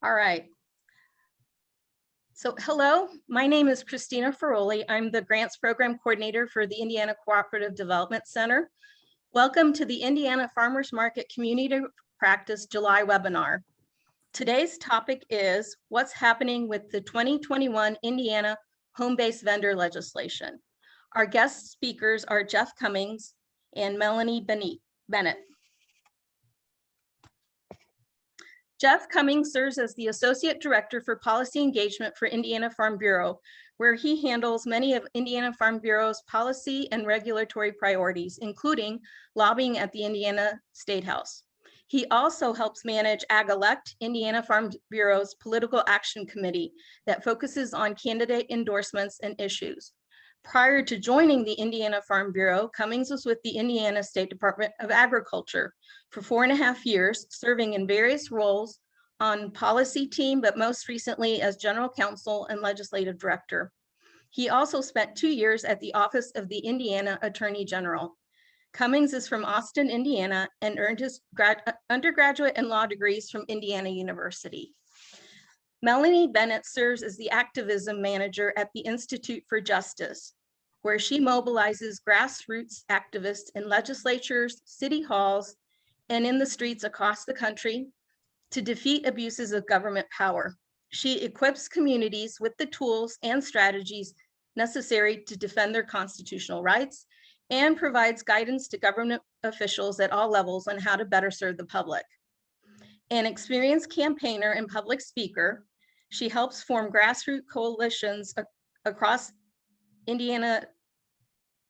All right. So hello, my name is Christina Ferroli. I'm the Grants Program Coordinator for the Indiana Cooperative Development Center. Welcome to the Indiana Farmers Market Community Practice July webinar. Today's topic is what's happening with the 2021 Indiana home-based vendor legislation. Our guest speakers are Jeff Cummins and Melanie Bennett. Jeff Cummins serves as the Associate Director for Policy Engagement for Indiana Farm Bureau, where he handles many of Indiana Farm Bureau's policy and regulatory priorities, including lobbying at the Indiana State House. He also helps manage Ag-Elect, Indiana Farm Bureau's Political Action Committee that focuses on candidate endorsements and issues. Prior to joining the Indiana Farm Bureau, Cummins was with the Indiana State Department of Agriculture for 4.5 years, serving in various roles on policy team, but most recently as General Counsel and Legislative Director. He also spent 2 years at the Office of the Indiana Attorney General. Cummins is from Austin, Indiana, and earned his undergraduate and law degrees from Indiana University. Melanie Bennett serves as the Activism Manager at the Institute for Justice, where she mobilizes grassroots activists in legislatures, city halls, and in the streets across the country to defeat abuses of government power. She equips communities with the tools and strategies necessary to defend their constitutional rights and provides guidance to government officials at all levels on how to better serve the public. An experienced campaigner and public speaker, she helps form grassroots coalitions across Indiana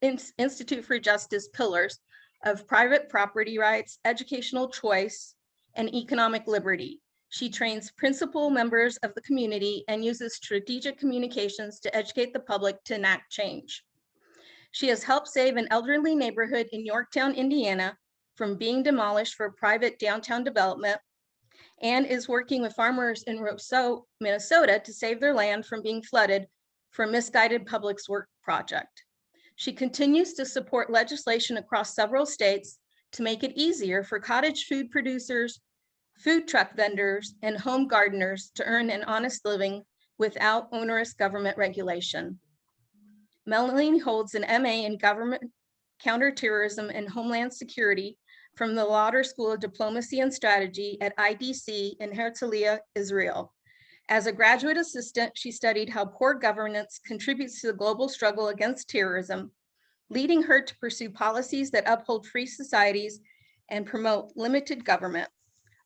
Institute for Justice pillars of private property rights, educational choice, and economic liberty. She trains principal members of the community and uses strategic communications to educate the public to enact change. She has helped save an elderly neighborhood in Yorktown, Indiana, from being demolished for private downtown development, and is working with farmers in Roseau, Minnesota to save their land from being flooded for a misguided public works project. She continues to support legislation across several states to make it easier for cottage food producers, food truck vendors, and home gardeners to earn an honest living without onerous government regulation. Melanie holds an MA in Government Counterterrorism and Homeland Security from the Lauder School of Diplomacy and Strategy at IDC in Herzliya, Israel. As a graduate assistant, she studied how poor governance contributes to the global struggle against terrorism, leading her to pursue policies that uphold free societies and promote limited government.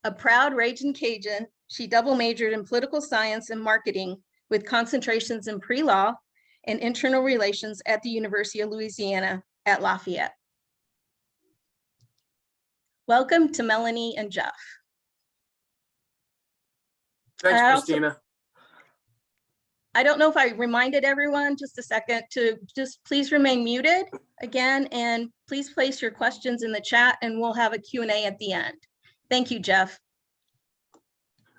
A proud Ragin' Cajun, she double majored in political science and marketing with concentrations in pre-law and internal relations at the University of Louisiana at Lafayette. Welcome to Melanie and Jeff. Thanks, Christina. I don't know if I reminded everyone, just a second, to just please remain muted again, and please place your questions in the chat and we'll have a Q&A at the end. Thank you, Jeff.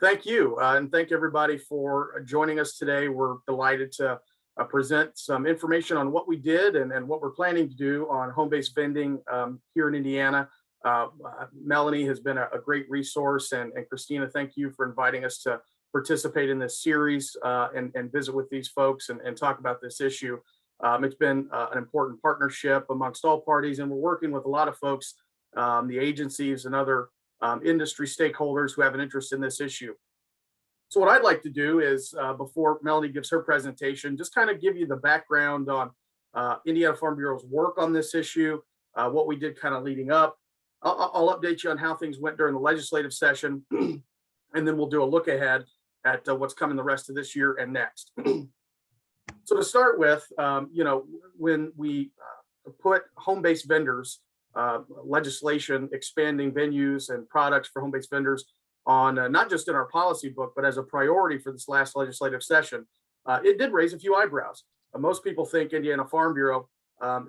Thank you, and thank everybody for joining us today. We're delighted to present some information on what we did and what we're planning to do on home-based vending here in Indiana. Melanie has been a great resource, and Christina, thank you for inviting us to participate in this series and visit with these folks and talk about this issue. It's been an important partnership amongst all parties, and we're working with a lot of folks, the agencies and other industry stakeholders who have an interest in this issue. So what I'd like to do is, before Melanie gives her presentation, just kind of give you the background on Indiana Farm Bureau's work on this issue, what we did kind of leading up. I'll update you on how things went during the legislative session, and then we'll do a look ahead at what's coming the rest of this year and next. So to start with, when we put home-based vendors, legislation expanding venues and products for home-based vendors on not just in our policy book, but as a priority for this last legislative session, it did raise a few eyebrows. Most people think Indiana Farm Bureau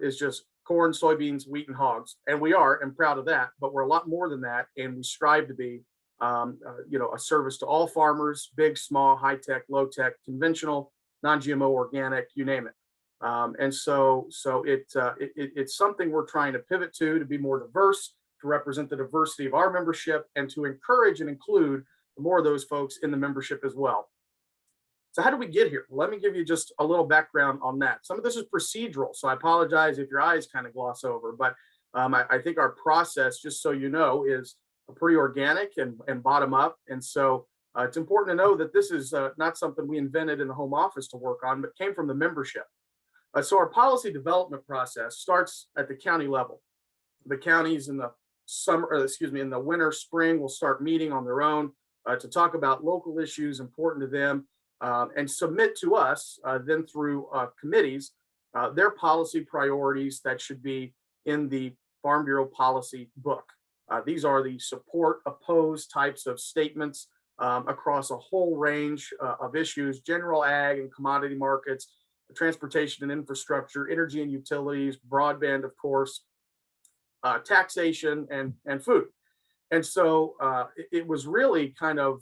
is just corn, soybeans, wheat, and hogs, and we are, and proud of that, but we're a lot more than that, and we strive to be a service to all farmers, big, small, high-tech, low-tech, conventional, non-GMO, organic, you name it. And so it's something we're trying to pivot to be more diverse, to represent the diversity of our membership, and to encourage and include more of those folks in the membership as well. So how did we get here? Let me give you just a little background on that. Some of this is procedural, so I apologize if your eyes kind of gloss over, but I think our process, just so you know, is pretty organic and bottom up. And so it's important to know that this is not something we invented in the home office to work on, but came from the membership. So our policy development process starts at the county level. The counties in the summer, or excuse me, in the winter, spring, will start meeting on their own to talk about local issues important to them and submit to us then through committees their policy priorities that should be in the Farm Bureau policy book. These are the support, oppose types of statements across a whole range of issues: general ag and commodity markets, transportation and infrastructure, energy and utilities, broadband, of course, taxation, and food. And so it was really kind of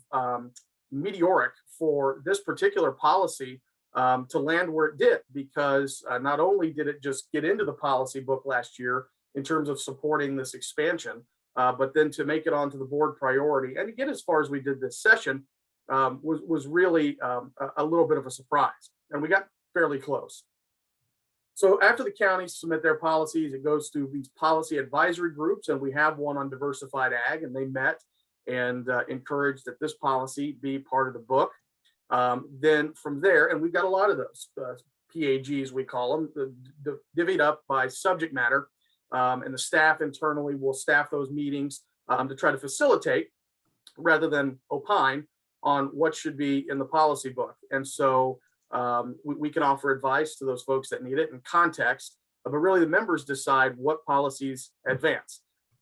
meteoric for this particular policy to land where it did, because not only did it just get into the policy book last year in terms of supporting this expansion, but then to make it onto the board priority and to get as far as we did this session was really a little bit of a surprise. And we got fairly close. So after the counties submit their policies, it goes through these policy advisory groups, and we have one on diversified ag, and they met and encouraged that this policy be part of the book. Then from there, and we've got a lot of those PAGs, we call them, divvied up by subject matter, and the staff internally will staff those meetings to try to facilitate rather than opine on what should be in the policy book. And so we can offer advice to those folks that need it in context, but really the members decide what policies advance.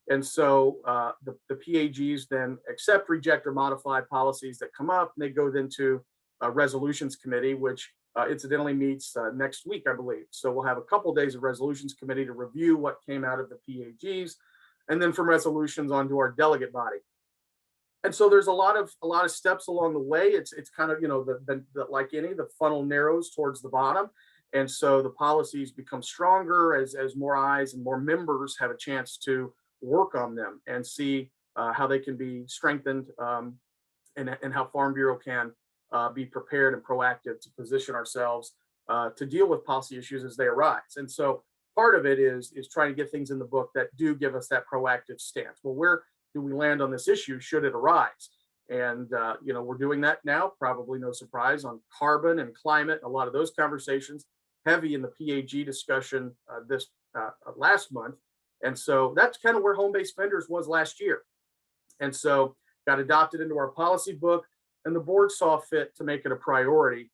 And so the PAGs then accept, reject, or modify policies that come up, and they go then to a resolutions committee, which incidentally meets next week, I believe. So we'll have a couple of days of resolutions committee to review what came out of the PAGs, and then from resolutions onto our delegate body. And so there's a lot of steps along the way. It's kind of, you know, like the funnel narrows towards the bottom. And so the policies become stronger as more eyes and more members have a chance to work on them and see how they can be strengthened and how Farm Bureau can be prepared and proactive to position ourselves to deal with policy issues as they arise. And so part of it is trying to get things in the book that do give us that proactive stance. Well, where do we land on this issue should it arise? And you know, we're doing that now, probably no surprise, on carbon and climate. A lot of those conversations heavy in the PAG discussion this last month. And so that's kind of where home-based vendors was last year. And so got adopted into our policy book, and the board saw fit to make it a priority,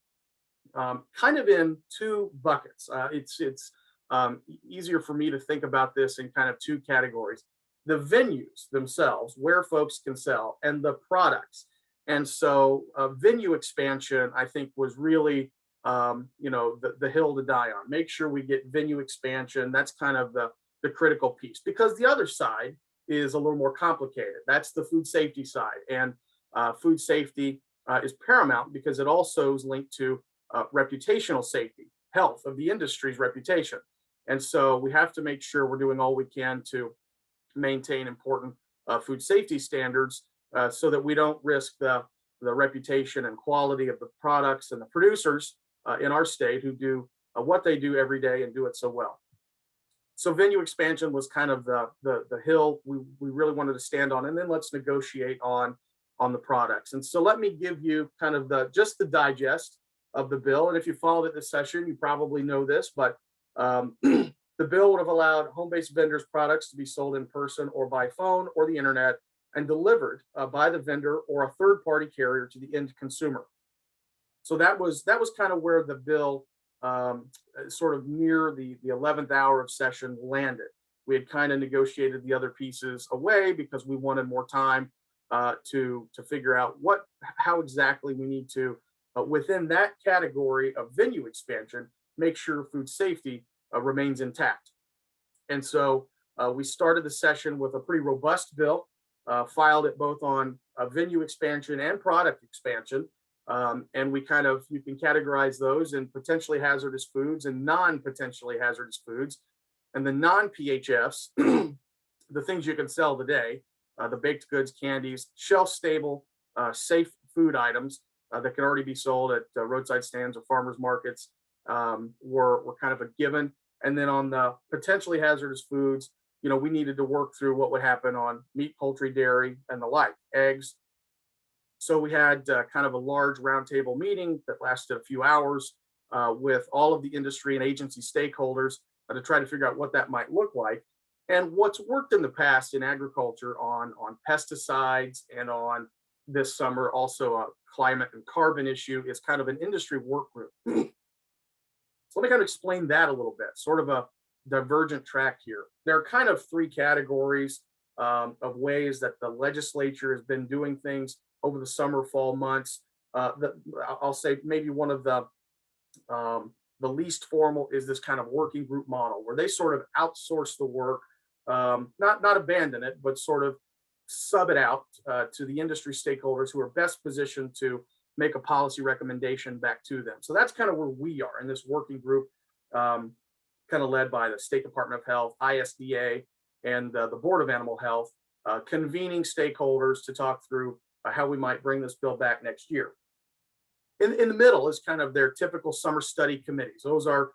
kind of in two buckets. It's easier for me to think about this in kind of two categories: the venues themselves, where folks can sell, and the products. And so venue expansion, I think, was really, you know, the hill to die on. Make sure we get venue expansion. That's kind of the critical piece, because the other side is a little more complicated. That's the food safety side. And food safety is paramount because it also is linked to reputational safety, health of the industry's reputation. And so we have to make sure we're doing all we can to maintain important food safety standards so that we don't risk the reputation and quality of the products and the producers in our state who do what they do every day and do it so well. So venue expansion was kind of the hill we really wanted to stand on, and then let's negotiate on the products. And so let me give you kind of just the digest of the bill. And if you followed it this session, you probably know this, but the bill would have allowed home-based vendors' products to be sold in person or by phone or the internet and delivered by the vendor or a third-party carrier to the end consumer. So that was kind of where the bill sort of near the 11th hour of session landed. We had kind of negotiated the other pieces away because we wanted more time to figure out how exactly we need to, within that category of venue expansion, make sure food safety remains intact. And so we started the session with a pretty robust bill, filed it both on venue expansion and product expansion. And we you can categorize those in potentially hazardous foods and non-potentially hazardous foods. And the non-PHFs, the things you can sell today, the baked goods, candies, shelf stable, safe food items that can already be sold at roadside stands or farmers markets were kind of a given. And then on the potentially hazardous foods, we needed to work through what would happen on meat, poultry, dairy, and the like, eggs. So we had kind of a large roundtable meeting that lasted a few hours with all of the industry and agency stakeholders to try to figure out what that might look like. And what's worked in the past in agriculture on pesticides and on this summer also a climate and carbon issue is kind of an industry work group. So let me kind of explain that a little bit, sort of a divergent track here. There are kind of three categories of ways that the legislature has been doing things over the summer, fall months. I'll say maybe one of the least formal is this kind of working group model where they sort of outsource the work, not abandon it, but sort of sub it out to the industry stakeholders who are best positioned to make a policy recommendation back to them. So that's kind of where we are in this working group, kind of led by the State Department of Health, ISDA, and the Board of Animal Health, convening stakeholders to talk through how we might bring this bill back next year. In the middle is kind of their typical summer study committees. Those are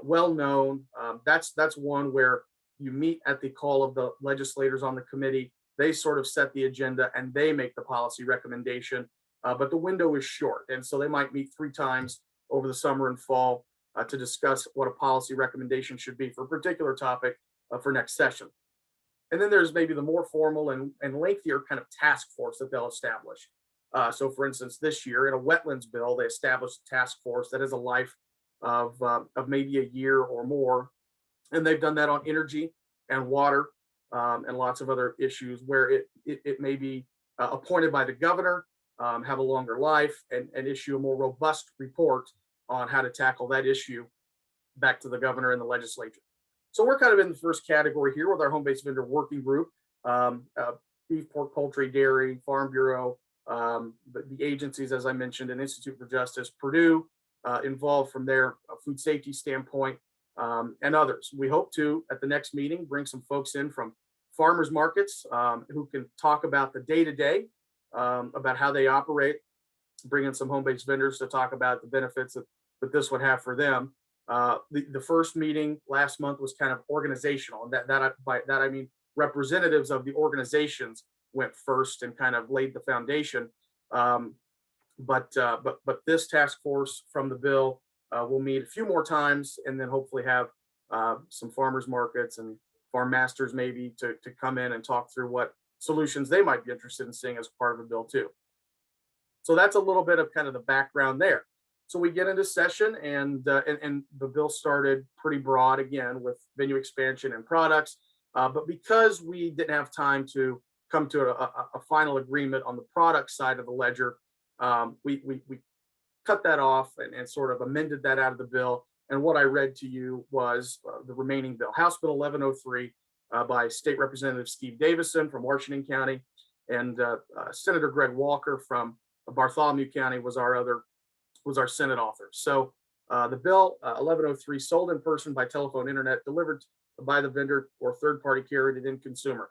well known. That's one where you meet at the call of the legislators on the committee. They sort of set the agenda and they make the policy recommendation, but the window is short. And so they might meet 3 times over the summer and fall to discuss what a policy recommendation should be for a particular topic for next session. And then there's maybe the more formal and lengthier kind of task force that they'll establish. So for instance, this year in a wetlands bill, they established a task force that has a life of maybe a year or more. And they've done that on energy and water and lots of other issues where it may be appointed by the governor, have a longer life, and issue a more robust report on how to tackle that issue back to the governor and the legislature. So we're kind of in the first category here with our home-based vendor working group, beef, pork, poultry, dairy, Farm Bureau, the agencies, as I mentioned, and Institute for Justice, Purdue, involved from their food safety standpoint, and others. We hope to, at the next meeting, bring some folks in from farmers markets who can talk about the day-to-day, about how they operate, bring in some home-based vendors to talk about the benefits that this would have for them. The first meeting last month was kind of organizational, and by that I mean representatives of the organizations went first and kind of laid the foundation. But this task force from the bill will meet a few more times, and then hopefully have some farmers markets and farm masters maybe to come in and talk through what solutions they might be interested in seeing as part of the bill too. So that's a little bit of kind of the background there. So we get into session, and the bill started pretty broad again with venue expansion and products. But because we didn't have time to come to a final agreement on the product side of the ledger, we cut that off and sort of amended that out of the bill. And what I read to you was the remaining bill, House Bill 1103 by State Representative Steve Davison from Washington County, and Senator Greg Walker from Bartholomew County was our Senate author. So the bill 1103, sold in person, by telephone, internet, delivered by the vendor, or third-party carried it in consumer.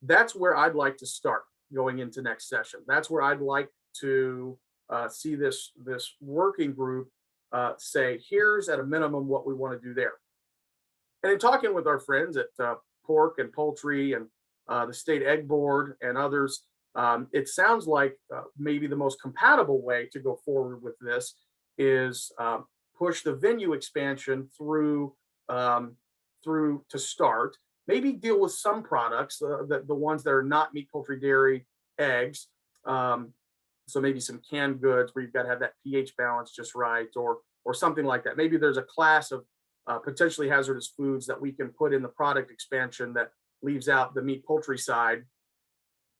That's where I'd like to start going into next session. That's where I'd like to see this working group say, here's at a minimum what we want to do there. And in talking with our friends at Pork and Poultry and the State Egg Board and others, it sounds like maybe the most compatible way to go forward with this is push the venue expansion through to start. Maybe deal with some products, the ones that are not meat, poultry, dairy, eggs. So maybe some canned goods where you've got to have that pH balance just right, or something like that. Maybe there's a class of potentially hazardous foods that we can put in the product expansion that leaves out the meat, poultry side.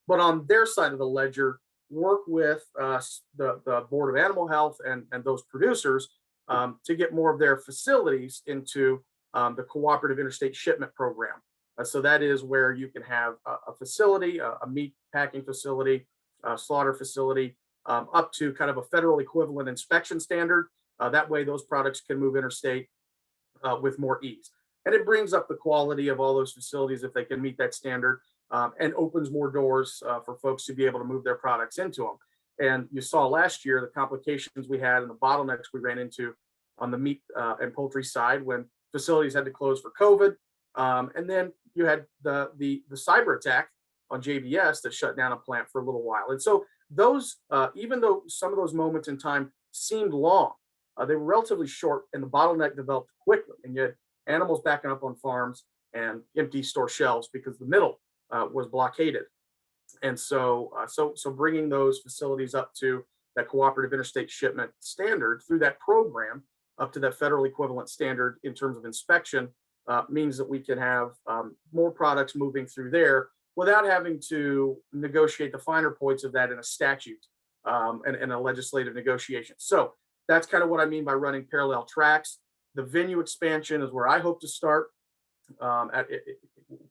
But on their side of the ledger, work with the Board of Animal Health and those producers to get more of their facilities into the Cooperative Interstate Shipment Program. So that is where you can have a facility, a meat packing facility, a slaughter facility, up to kind of a federal equivalent inspection standard. That way those products can move interstate with more ease. And it brings up the quality of all those facilities if they can meet that standard. and opens more doors for folks to be able to move their products into them. And you saw last year the complications we had and the bottlenecks we ran into on the meat and poultry side when facilities had to close for COVID. And then you had the cyber attack on JBS that shut down a plant for a little while. And so those, even though some of those moments in time seemed long, they were relatively short, and the bottleneck developed quickly. And you had animals backing up on farms and empty store shelves because the middle was blockaded. And so bringing those facilities up to that cooperative interstate shipment standard through that program up to that federal equivalent standard in terms of inspection means that we can have more products moving through there without having to negotiate the finer points of that in a statute and a legislative negotiation. So that's kind of what I mean by running parallel tracks. The venue expansion is where I hope to start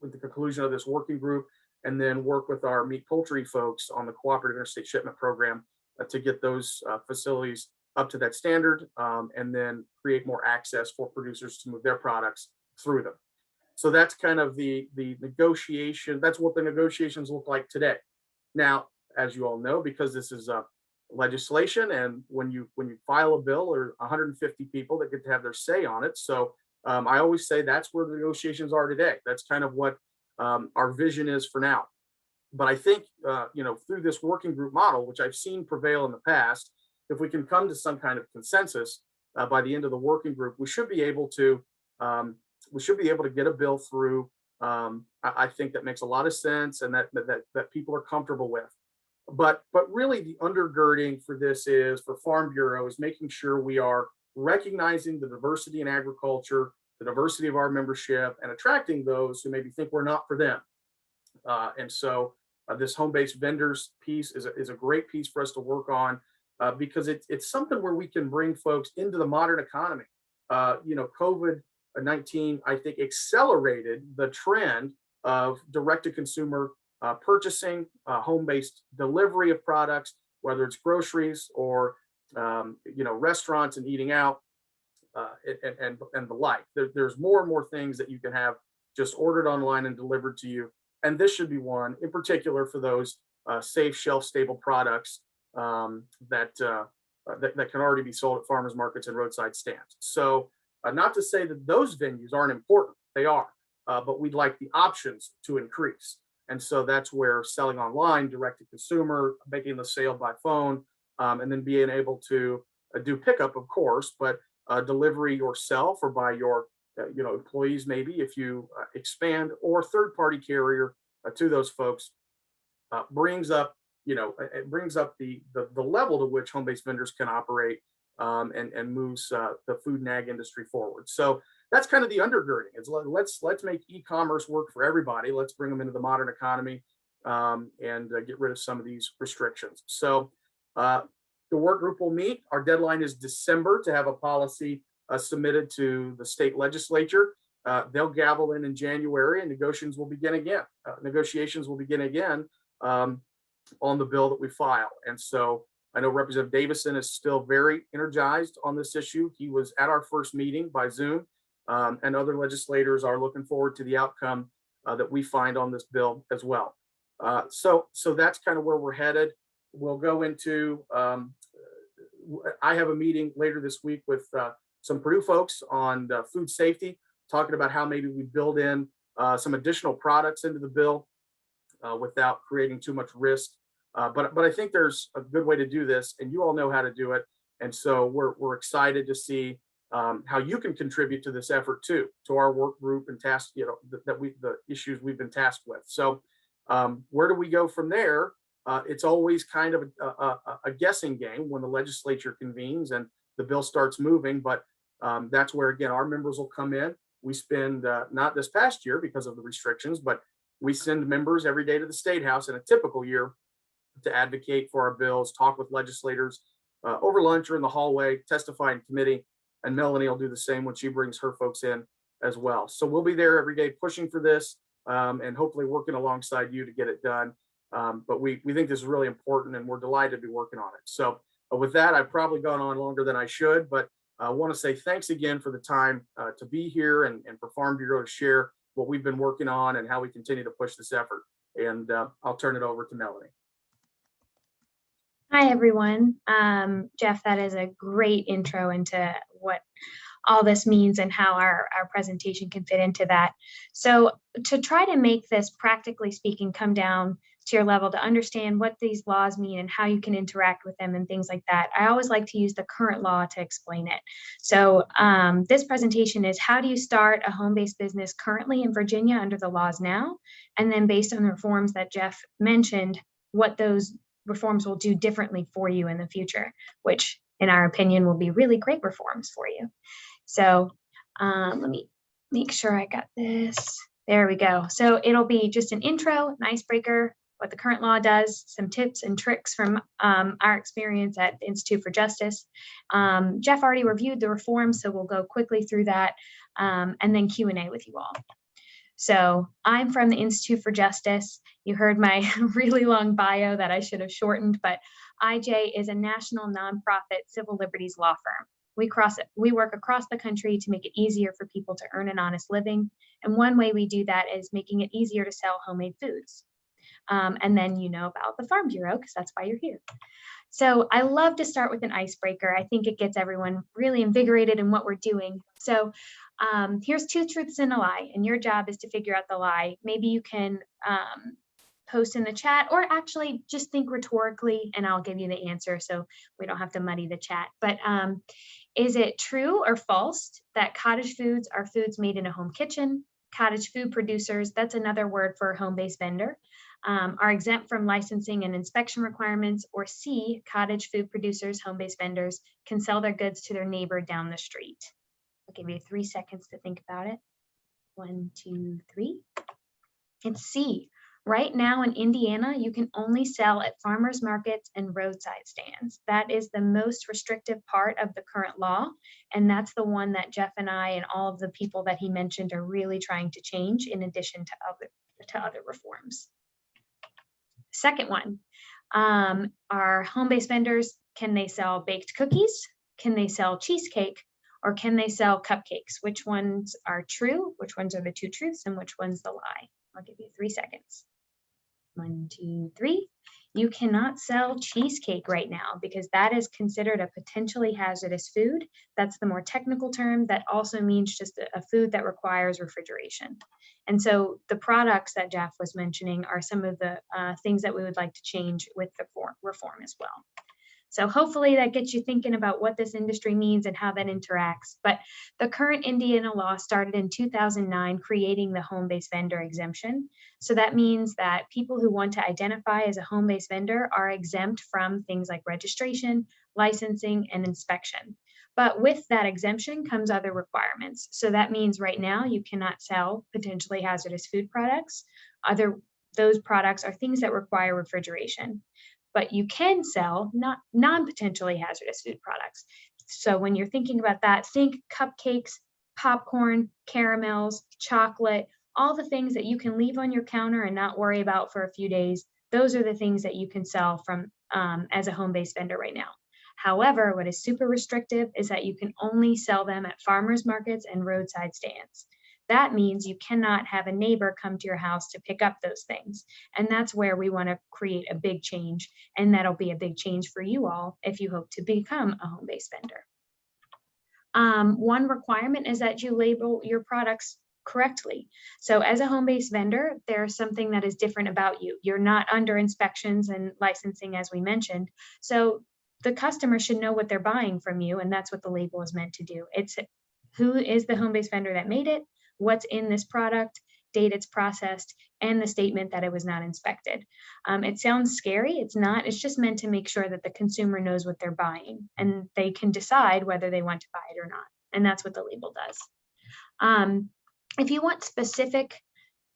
with the conclusion of this working group, and then work with our meat poultry folks on the cooperative interstate shipment program to get those facilities up to that standard, and then create more access for producers to move their products through them. So that's kind of the negotiation. That's what the negotiations look like today. Now, as you all know, because this is legislation, and when you file a bill, there are 150 people that get to have their say on it. So I always say that's where the negotiations are today. That's kind of what our vision is for now. But I think, through this working group model, which I've seen prevail in the past, if we can come to some kind of consensus by the end of the working group, we should be able to get a bill through. I think that makes a lot of sense, and that people are comfortable with. But really, the undergirding for this is for Farm Bureau is making sure we are recognizing the diversity in agriculture, the diversity of our membership, and attracting those who maybe think we're not for them. And so this home-based vendors piece is a great piece for us to work on because it's something where we can bring folks into the modern economy. COVID-19, I think, accelerated the trend of direct-to-consumer purchasing, home-based delivery of products, whether it's groceries or restaurants and eating out, and the like. There's more and more things that you can have just ordered online and delivered to you. And this should be one in particular for those safe, shelf-stable products that can already be sold at farmers markets and roadside stands. So not to say that those venues aren't important, they are, but we'd like the options to increase. And so that's where selling online, direct to consumer, making the sale by phone, and then being able to do pickup, of course, but delivery yourself or by your employees, maybe if you expand, or third-party carrier to those folks, brings up the level to which home-based vendors can operate and moves the food and ag industry forward. So that's kind of the undergirding. It's let's make e-commerce work for everybody. Let's bring them into the modern economy and get rid of some of these restrictions. So the work group will meet. Our deadline is December to have a policy submitted to the state legislature. They'll gavel in January, and negotiations will begin again on the bill that we file. And so I know Representative Davison is still very energized on this issue. He was at our first meeting by Zoom, and other legislators are looking forward to the outcome that we find on this bill as well. So that's kind of where we're headed. We'll go into, I have a meeting later this week with some Purdue folks on food safety, talking about how maybe we build in some additional products into the bill without creating too much risk. But I think there's a good way to do this, and you all know how to do it. And so we're excited to see how you can contribute to this effort too, to our work group and task, the issues we've been tasked with. So where do we go from there? It's always kind of a guessing game when the legislature convenes and the bill starts moving, but that's where, again, our members will come in. We spend, not this past year because of the restrictions, but we send members every day to the State House in a typical year to advocate for our bills, talk with legislators over lunch or in the hallway, testify in committee, and Melanie will do the same when she brings her folks in as well. So we'll be there every day pushing for this and hopefully working alongside you to get it done. But we think this is really important, and we're delighted to be working on it. So with that, I've probably gone on longer than I should, but I want to say thanks again for the time to be here and for Farm Bureau to share what we've been working on and how we continue to push this effort. And I'll turn it over to Melanie. Hi, everyone. Jeff, that is a great intro into what all this means and how our presentation can fit into that. So to try to make this, practically speaking, come down to your level to understand what these laws mean and how you can interact with them and things like that, I always like to use the current law to explain it. So this presentation is, how do you start a home-based business currently in Virginia under the laws now? And then based on the reforms that Jeff mentioned, what those reforms will do differently for you in the future, which in our opinion will be really great reforms for you. So let me make sure I got this. There we go. So it'll be just an intro, an icebreaker, what the current law does, some tips and tricks from our experience at the Institute for Justice. Jeff already reviewed the reforms, so we'll go quickly through that, and then Q&A with you all. So I'm from the Institute for Justice. You heard my really long bio that I should have shortened, but IJ is a national nonprofit civil liberties law firm. We work across the country to make it easier for people to earn an honest living. And one way we do that is making it easier to sell homemade foods. And then you know about the Farm Bureau, because that's why you're here. So I love to start with an icebreaker. I think it gets everyone really invigorated in what we're doing. So here's 2 truths and a lie, and your job is to figure out the lie. Maybe you can post in the chat, or actually just think rhetorically and I'll give you the answer so we don't have to muddy the chat. But is it true or false that cottage foods are foods made in a home kitchen? Cottage food producers, that's another word for a home-based vendor, are exempt from licensing and inspection requirements. Or C, cottage food producers, home-based vendors can sell their goods to their neighbor down the street. I'll give you 3 seconds to think about it. 1, 2, 3. It's C. Right now in Indiana, you can only sell at farmers markets and roadside stands. That is the most restrictive part of the current law. And that's the one that Jeff and I and all of the people that he mentioned are really trying to change, in addition to other reforms. Second one, are home-based vendors, can they sell baked cookies? Can they sell cheesecake? Or can they sell cupcakes? Which ones are true? Which ones are the 2 truths? And which one's the lie? I'll give you 3 seconds. 1, 2, 3. You cannot sell cheesecake right now because that is considered a potentially hazardous food. That's the more technical term. That also means just a food that requires refrigeration. And so the products that Jeff was mentioning are some of the things that we would like to change with the reform as well. So hopefully that gets you thinking about what this industry means and how that interacts. But the current Indiana law started in 2009, creating the home-based vendor exemption. So that means that people who want to identify as a home-based vendor are exempt from things like registration, licensing, and inspection. But with that exemption comes other requirements. So that means right now you cannot sell potentially hazardous food products. Those products are things that require refrigeration. But you can sell non-potentially hazardous food products. So when you're thinking about that, think cupcakes, popcorn, caramels, chocolate, all the things that you can leave on your counter and not worry about for a few days. Those are the things that you can sell from as a home-based vendor right now. However, what is super restrictive is that you can only sell them at farmers markets and roadside stands. That means you cannot have a neighbor come to your house to pick up those things. And that's where we want to create a big change. And that'll be a big change for you all if you hope to become a home-based vendor. One requirement is that you label your products correctly. So as a home-based vendor, there's something that is different about you. You're not under inspections and licensing, as we mentioned. So the customer should know what they're buying from you. And that's what the label is meant to do. It's who is the home-based vendor that made it, what's in this product, date it's processed, and the statement that it was not inspected. It sounds scary. It's not. It's just meant to make sure that the consumer knows what they're buying and they can decide whether they want to buy it or not. And that's what the label does. If you want specific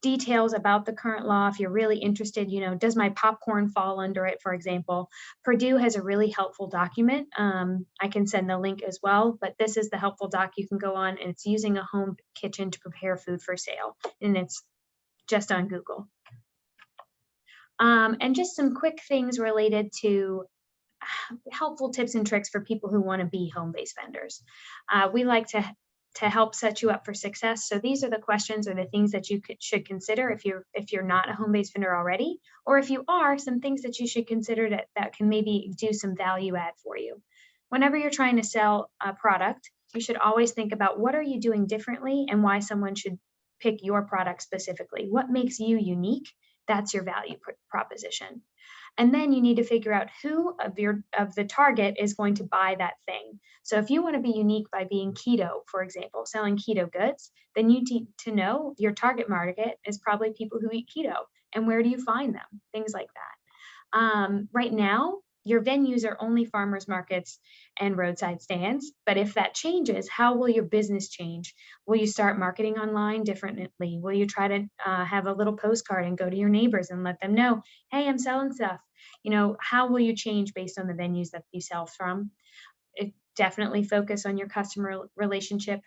details about the current law, if you're really interested, does my popcorn fall under it, for example, Purdue has a really helpful document. I can send the link as well, but this is the helpful doc you can go on, and it's using a home kitchen to prepare food for sale, and it's just on Google. And just some quick things related to helpful tips and tricks for people who want to be home-based vendors. We like to to help set you up for success. So these are the questions or the things that you should consider if you're not a home-based vendor already, or if you are, some things that you should consider that can maybe do some value add for you. Whenever you're trying to sell a product, you should always think about what are you doing differently and why someone should pick your product specifically. What makes you unique? That's your value proposition. And then you need to figure out who of the target is going to buy that thing. So if you want to be unique by being keto, for example, selling keto goods, then you need to know your target market is probably people who eat keto. And where do you find them? Things like that. Right now, your venues are only farmers markets and roadside stands. But if that changes, how will your business change? Will you start marketing online differently? Will you try to have a little postcard and go to your neighbors and let them know, hey, I'm selling stuff? You know, how will you change based on the venues that you sell from? Definitely focus on your customer relationship.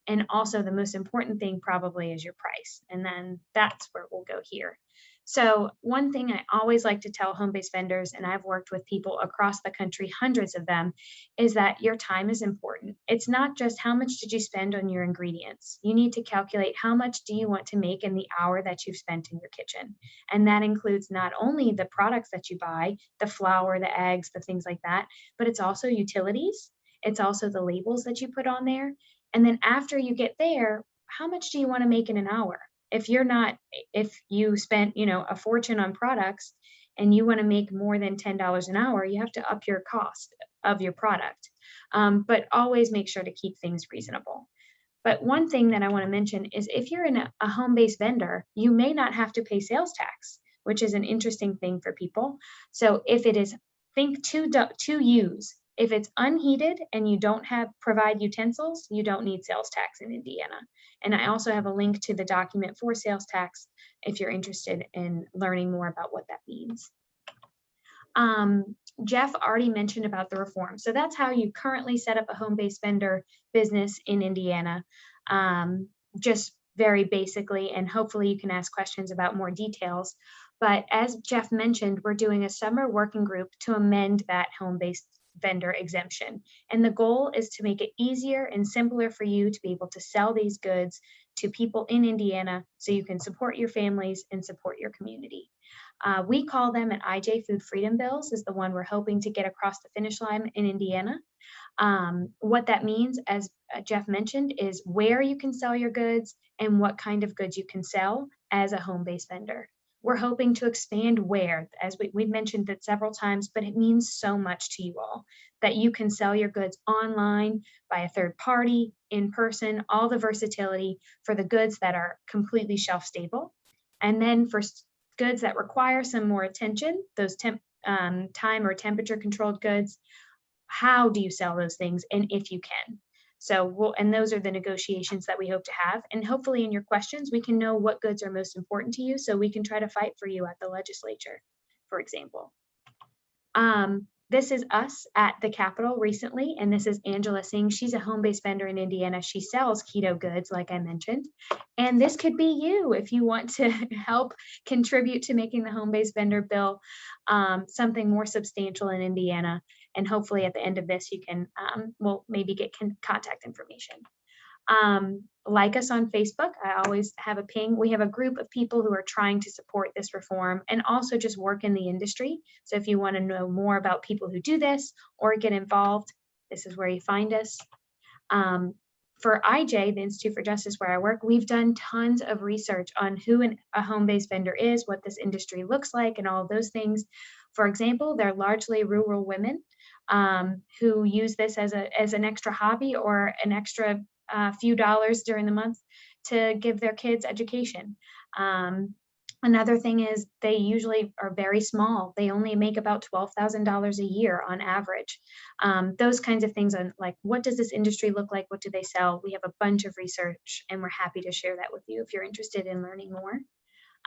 And also the most important thing probably is your price. And then that's where we'll go here. So one thing I always like to tell home-based vendors, and I've worked with people across the country, hundreds of them, is that your time is important. It's not just how much did you spend on your ingredients. You need to calculate how much do you want to make in the hour that you've spent in your kitchen. And that includes not only the products that you buy, the flour, the eggs, the things like that, but it's also utilities. It's also the labels that you put on there. And then after you get there, how much do you want to make in an hour? If you spent, a fortune on products and you want to make more than $10 an hour, you have to up your cost of your product. But always make sure to keep things reasonable. But one thing that I want to mention is if you're in a home-based vendor, you may not have to pay sales tax, which is an interesting thing for people. So if it is, think to use. If it's unheated and you don't provide utensils, you don't need sales tax in Indiana. And I also have a link to the document for sales tax if you're interested in learning more about what that means. Jeff already mentioned about the reform. So that's how you currently set up a home-based vendor business in Indiana, just very basically, and hopefully you can ask questions about more details. But as Jeff mentioned, we're doing a summer working group to amend that home-based vendor exemption. And the goal is to make it easier and simpler for you to be able to sell these goods to people in Indiana so you can support your families and support your community. We call them an IJ Food Freedom Bills is the one we're hoping to get across the finish line in Indiana. What that means, as Jeff mentioned, is where you can sell your goods and what kind of goods you can sell as a home-based vendor. We're hoping to expand where, as we've mentioned that several times, but it means so much to you all that you can sell your goods online by a third party, in person, all the versatility for the goods that are completely shelf stable. And then for goods that require some more attention, those time or temperature controlled goods, how do you sell those things and if you can? So and those are the negotiations that we hope to have. And hopefully in your questions, we can know what goods are most important to you so we can try to fight for you at the legislature, for example. This is us at the Capitol recently, and this is Angela Singh. She's a home-based vendor in Indiana. She sells keto goods, like I mentioned. And this could be you if you want to help contribute to making the home-based vendor bill something more substantial in Indiana. And hopefully at the end of this, you can, we'll maybe get contact information. Like us on Facebook. I always have a ping. We have a group of people who are trying to support this reform and also just work in the industry. So if you want to know more about people who do this or get involved, this is where you find us. For IJ, the Institute for Justice where I work, we've done tons of research on who a home-based vendor is, what this industry looks like, and all of those things. For example, they're largely rural women who use this as an extra hobby or an extra few dollars during the month to give their kids education. Another thing is they usually are very small. They only make about $12,000 a year on average. Those kinds of things on like, what does this industry look like? What do they sell? We have a bunch of research and we're happy to share that with you if you're interested in learning more.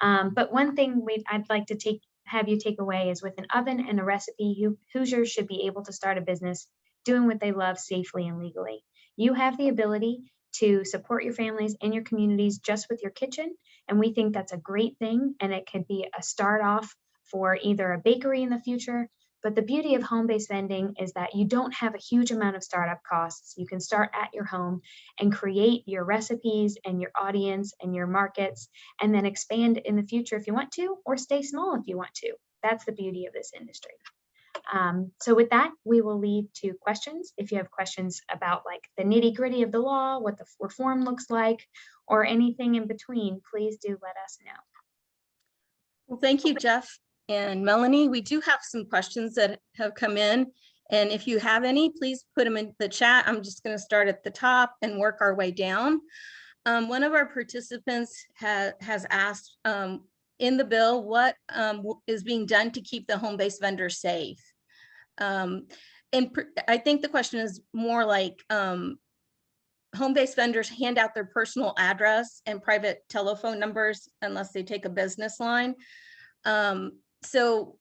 But one thing I'd like to have you take away is with an oven and a recipe, Hoosiers should be able to start a business doing what they love safely and legally. You have the ability to support your families and your communities just with your kitchen. And we think that's a great thing. And it could be a start off for either a bakery in the future, But the beauty of home-based vending is that you don't have a huge amount of startup costs. You can start at your home and create your recipes and your audience and your markets, and then expand in the future if you want to, or stay small if you want to. That's the beauty of this industry. So with that, we will lead to questions. If you have questions about like the nitty gritty of the law, what the reform looks like, or anything in between, please do let us know. Well, thank you, Jeff and Melanie. We do have some questions that have come in. And if you have any, please put them in the chat. I'm just going to start at the top and work our way down. One of our participants has asked, in the bill, what is being done to keep the home-based vendors safe? And I think the question is more like home-based vendors hand out their personal address and private telephone numbers unless they take a business line. So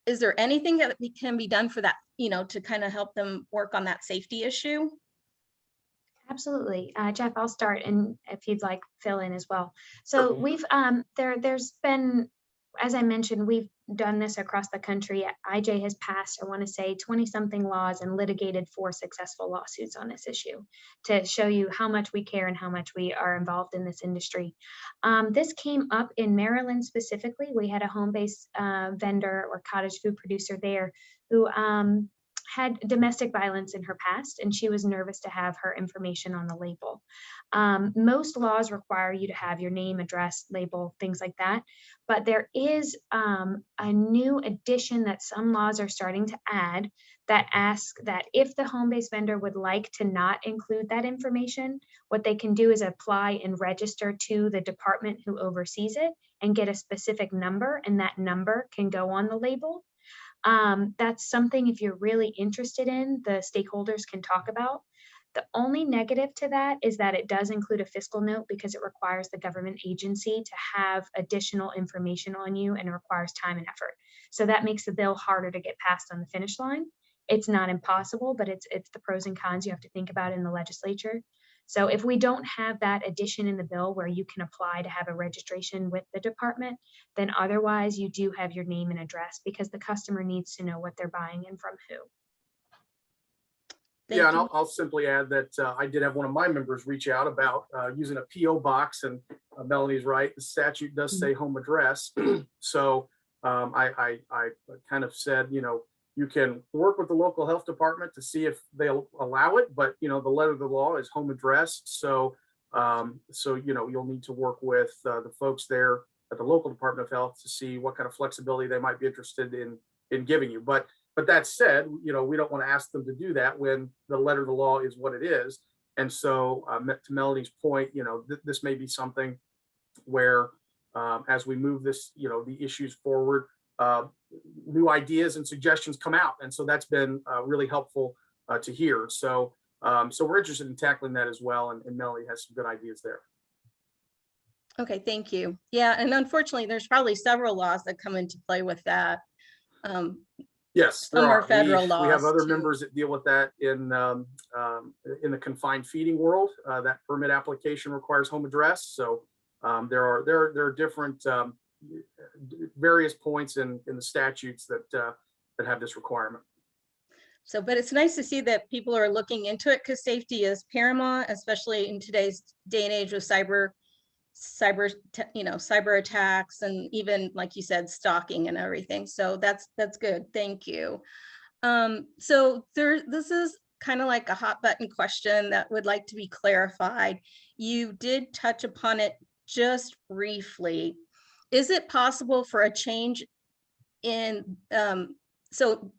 is there anything that can be done for that, to kind of help them work on that safety issue? Absolutely. Jeff, I'll start, and if you'd like, fill in as well. So we've, there's been, as I mentioned, we've done this across the country. IJ has passed, I want to say, 20-something laws and litigated 4 successful lawsuits on this issue to show you how much we care and how much we are involved in this industry. This came up in Maryland specifically. We had a home-based vendor or cottage food producer there who had domestic violence in her past, and she was nervous to have her information on the label. Most laws require you to have your name, address, label, things like that. But there is a new addition that some laws are starting to add that ask that if the home-based vendor would like to not include that information, what they can do is apply and register to the department who oversees it and get a specific number, and that number can go on the label. That's something, if you're really interested in, the stakeholders can talk about. The only negative to that is that it does include a fiscal note because it requires the government agency to have additional information on you, and it requires time and effort. So that makes the bill harder to get passed on the finish line. It's not impossible, but it's the pros and cons you have to think about in the legislature. So if we don't have that addition in the bill where you can apply to have a registration with the department, then otherwise you do have your name and address because the customer needs to know what they're buying and from who. Yeah, and I'll simply add that I did have one of my members reach out about using a PO box, and Melanie's right. The statute does say home address. So I kind of said, you can work with the local health department to see if they'll allow it, but the letter of the law is home address. So you'll need to work with the folks there at the local Department of Health to see what kind of flexibility they might be interested in giving you. But that said, we don't want to ask them to do that when the letter of the law is what it is. And so to Melanie's point, this may be something where as we move this, the issues forward, new ideas and suggestions come out. And so that's been really helpful to hear. So we're interested in tackling that as well. And Melanie has some good ideas there. Okay, thank you. Yeah, and unfortunately, there's probably several laws that come into play with that. Yes, some are federal laws. We have other too. members that deal with that in the confined feeding world. That permit application requires home address. So there are different various points in the statutes that have this requirement. So, but it's nice to see that people are looking into it because safety is paramount, especially in today's day and age with cyber attacks, and even, like you said, stalking and everything. So that's good. Thank you. So this is kind of like a hot button question that would like to be clarified. You did touch upon it just briefly. Is it possible for a change in, so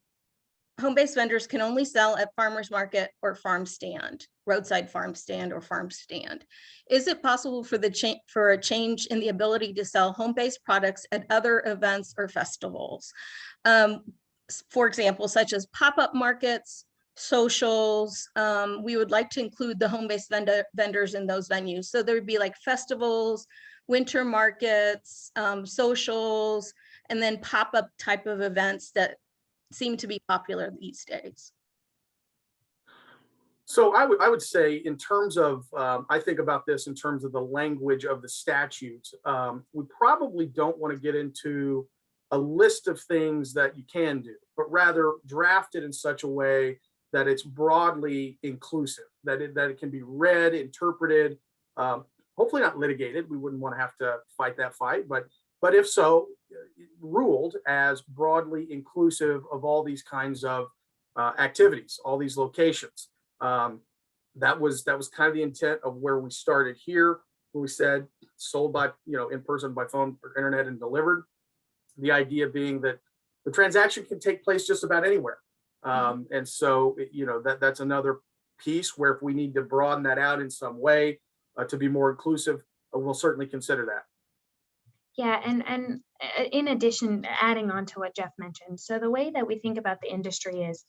home-based vendors can only sell at farmers market or farm stand, roadside farm stand or farm stand. Is it possible for a change in the ability to sell home-based products at other events or festivals? For example, such as pop-up markets, socials. We would like to include the home-based vendors in those venues. So there would be like festivals, winter markets, socials, and then pop-up type of events that seem to be popular these days. So I would say, in terms of, I think about this in terms of the language of the statute, we probably don't want to get into a list of things that you can do, but rather draft it in such a way that it's broadly inclusive, that it can be read, interpreted, hopefully not litigated. We wouldn't want to have to fight that fight, but if so, ruled as broadly inclusive of all these kinds of activities, all these locations. That was kind of the intent of where we started here, where we said sold by, in person, by phone, or internet, and delivered. The idea being that the transaction can take place just about anywhere. And so, that's another piece where if we need to broaden that out in some way to be more inclusive, we'll certainly consider that. Yeah, and in addition, adding on to what Jeff mentioned, so the way that we think about the industry is,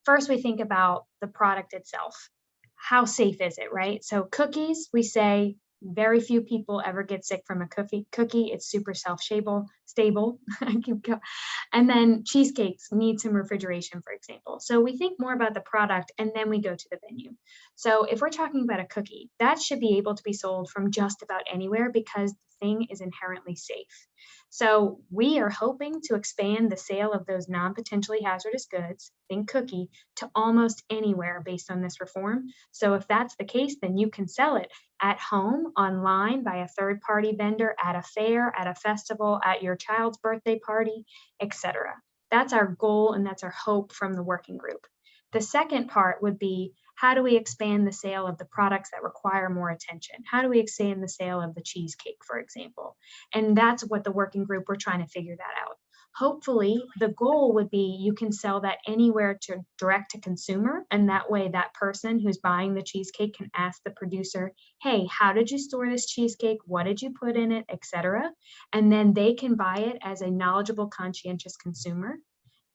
first we think about the product itself. How safe is it, right? So cookies, we say very few people ever get sick from a cookie. It's super stable. I keep going. And then cheesecakes need some refrigeration, for example. So we think more about the product and then we go to the venue. So if we're talking about a cookie, that should be able to be sold from just about anywhere because the thing is inherently safe. So we are hoping to expand the sale of those non-potentially hazardous goods, think cookie, to almost anywhere based on this reform. So if that's the case, then you can sell it at home, online, by a third-party vendor, at a fair, at a festival, at your child's birthday party, etc. That's our goal and that's our hope from the working group. The second part would be, how do we expand the sale of the products that require more attention? How do we expand the sale of the cheesecake, for example? And that's what the working group, we're trying to figure that out. Hopefully, the goal would be you can sell that anywhere to direct to consumer. And that way that person who's buying the cheesecake can ask the producer, hey, how did you store this cheesecake? What did you put in it, etc. And then they can buy it as a knowledgeable, conscientious consumer.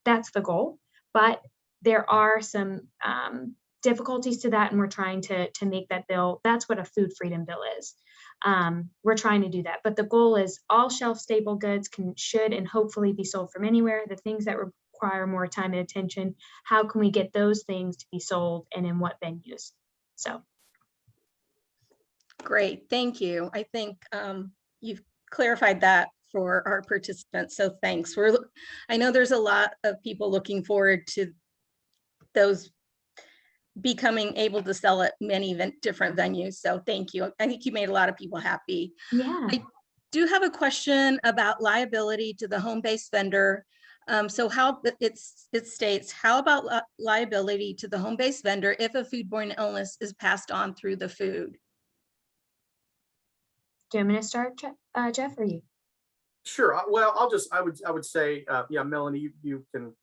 That's the goal. But there are some difficulties to that, and we're trying to make that bill. That's what a food freedom bill is. We're trying to do that, but the goal is all shelf stable goods should and hopefully be sold from anywhere. The things that require more time and attention, how can we get those things to be sold and in what venues? So Great, thank you. I think you've clarified that for our participants, so thanks. I know there's a lot of people looking forward to those becoming able to sell at many different venues. So thank you. I think you made a lot of people happy. yeah. I do have a question about liability to the home-based vendor. So how it states, how about liability to the home-based vendor if a foodborne illness is passed on through the food? Do you want me to start, Jeff, or you? Sure. Well, I would say, yeah, Melanie, you can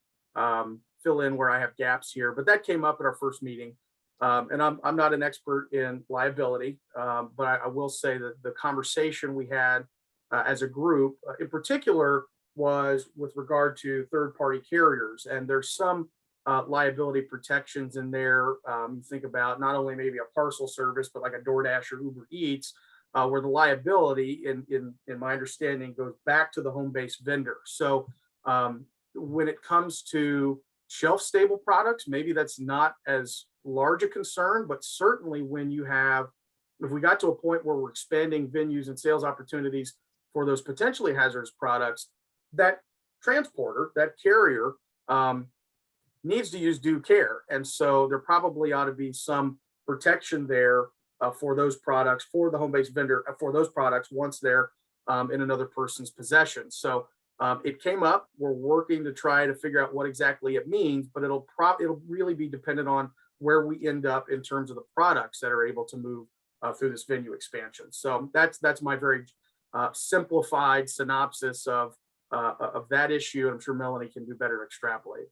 fill in where I have gaps here, but that came up at our first meeting. And I'm not an expert in liability, but I will say that the conversation we had as a group in particular was with regard to third-party carriers. And there's some liability protections in there. You think about not only maybe a parcel service, but like a DoorDash or Uber Eats, where the liability in my understanding goes back to the home-based vendor. So when it comes to shelf-stable products, maybe that's not as large a concern, but certainly when you have, if we got to a point where we're expanding venues and sales opportunities for those potentially hazardous products, that transporter, that carrier needs to use due care. And so there probably ought to be some protection there for those products, for the home-based vendor, for those products once they're in another person's possession. So it came up. We're working to try to figure out what exactly it means, but it'll really be dependent on where we end up in terms of the products that are able to move through this venue expansion. So that's my very simplified synopsis of that issue. I'm sure Melanie can do better to extrapolate.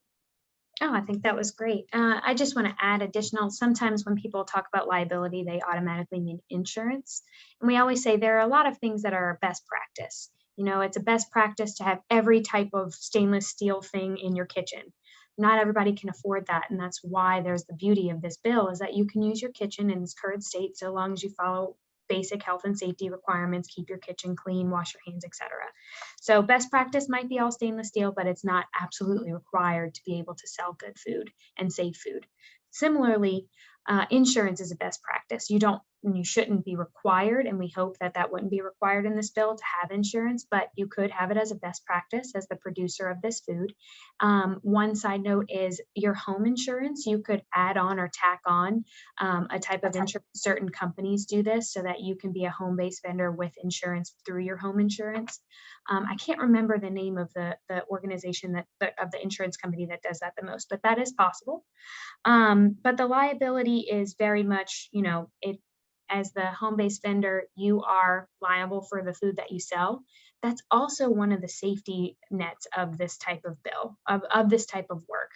Oh, I think that was great. I just want to add additional, sometimes when people talk about liability, they automatically mean insurance. And we always say there are a lot of things that are best practice. You know, it's a best practice to have every type of stainless steel thing in your kitchen. Not everybody can afford that. And that's why there's the beauty of this bill is that you can use your kitchen in its current state so long as you follow basic health and safety requirements, keep your kitchen clean, wash your hands, etc. So best practice might be all stainless steel, but it's not absolutely required to be able to sell good food and safe food. Similarly, insurance is a best practice. You don't you shouldn't be required, and we hope that that wouldn't be required in this bill to have insurance, but you could have it as a best practice as the producer of this food. One side note is your home insurance. You could add on or tack on a type of insurance. Certain companies do this so that you can be a home-based vendor with insurance through your home insurance. I can't remember the name of the organization of the insurance company that does that the most, but that is possible. But the liability is very much, as the home-based vendor, you are liable for the food that you sell. That's also one of the safety nets of this type of bill, of this type of work,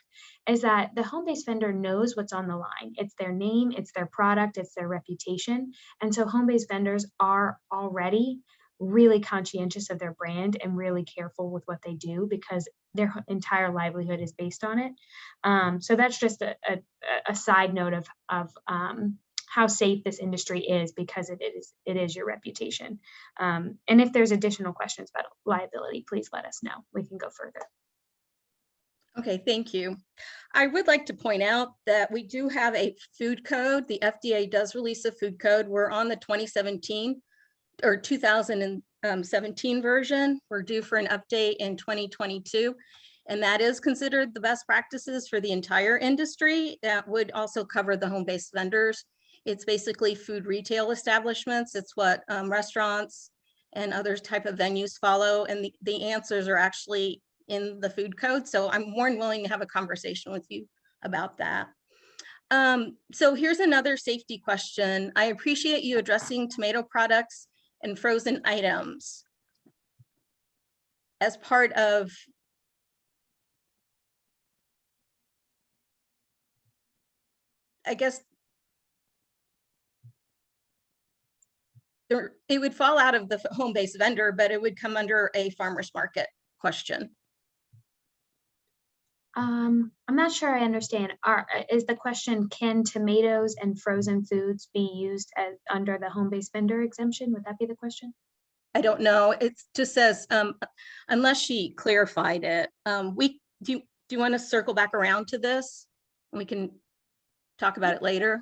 is that the home-based vendor knows what's on the line. It's their name, it's their product, it's their reputation. And so home-based vendors are already really conscientious of their brand and really careful with what they do because their entire livelihood is based on it. So that's just a side note of how safe this industry is, because it is your reputation. And if there's additional questions about liability, please let us know. We can go further. Okay, thank you. I would like to point out that we do have a food code. The FDA does release a food code. We're on the 2017 version. We're due for an update in 2022. And that is considered the best practices for the entire industry. That would also cover the home-based vendors. It's basically food retail establishments. It's what restaurants and other type of venues follow. And the answers are actually in the food code. So I'm more than willing to have a conversation with you about that. So here's another safety question. I appreciate you addressing tomato products and frozen items as part of it would fall out of the home-based vendor, but it would come under a farmer's market question. I'm not sure I understand. Is the question, can tomatoes and frozen foods be used under the home-based vendor exemption? Would that be the question? I don't know. It just says, unless she clarified it. Do you want to circle back around to this? And we can talk about it later.